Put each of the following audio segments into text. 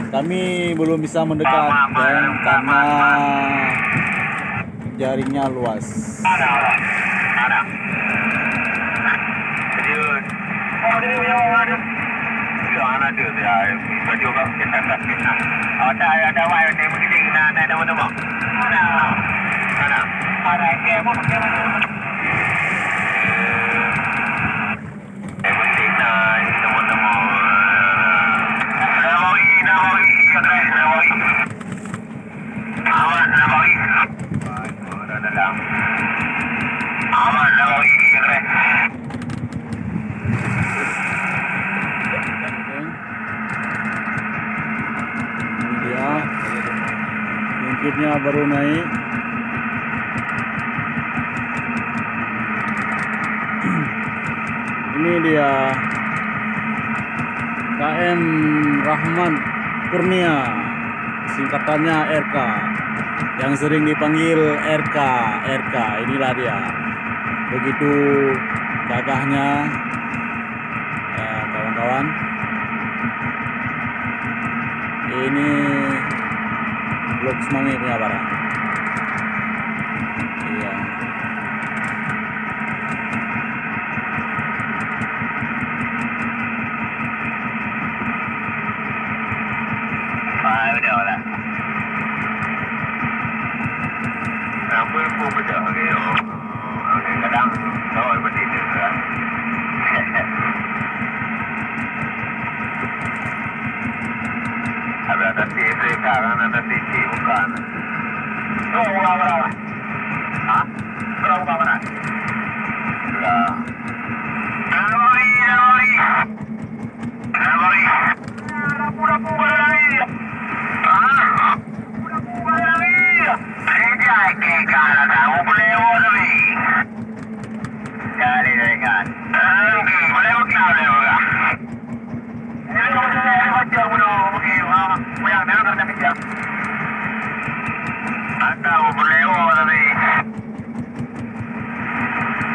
Kami belum bisa mendekat dan karena jaringnya luas. Ungkitnya baru naik. Ini dia KM Rahman Kurnia, singkatannya RK, yang sering dipanggil RK. Inilah dia, begitu gagahnya ya kawan-kawan. Ini blok Semanggi punya barang. Iya. Udah lah. Nampak pun betul dia. Kadang tahu seperti itu kan. Ada tadi sekarang ada tadi bukan. Oh, berapa? Hah? Berapa mana? Sudah. Amoi. Pura-pura lagi. Ah? Pura-pura lagi. Sejak kekal kamu boleh lagi. Cari dengan. Boleh bukan. Ini boleh baca bodoh. Yang mana kerja kerja? Anda boleh lagi.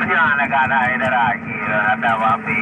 Jangan ada ini lagi. Ada wapi.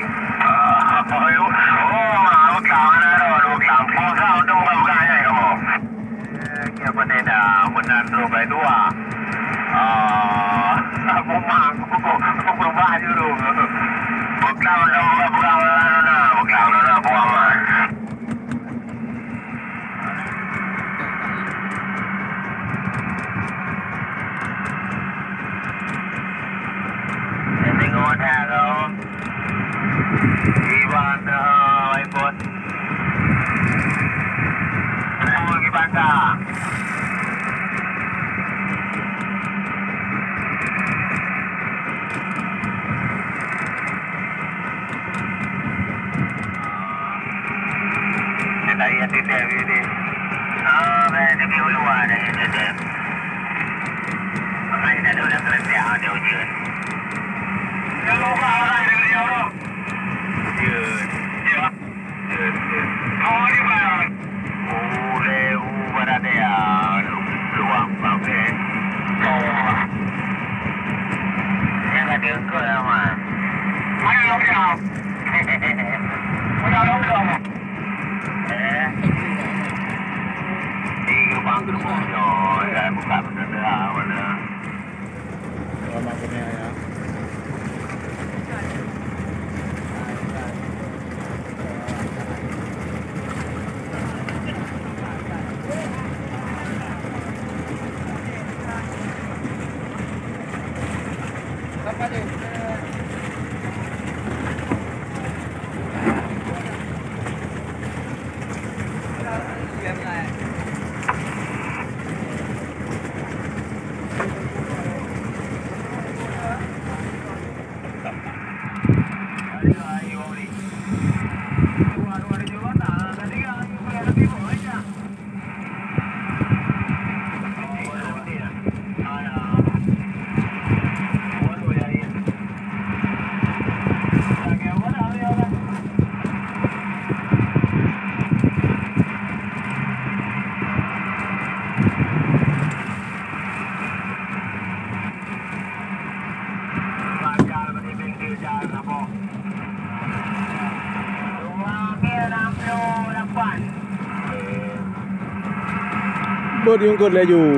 Bớt những cơn lệ dù.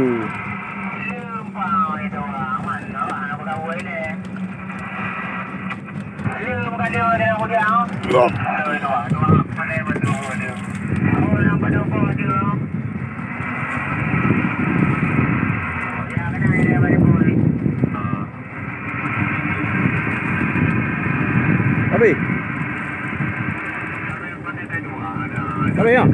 Tapi ya? Oh,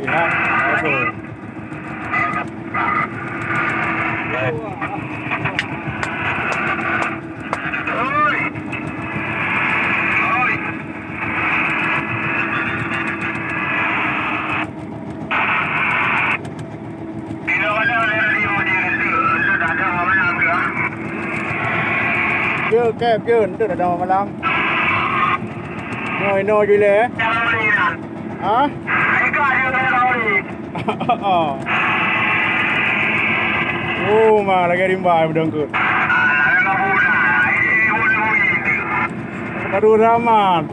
ya, eso. Chưa kẹp chưa, tức là đâu mà làm. Nồi gì lẽ? Hả? Mà lagi rimba bedong ku. Baru ramat.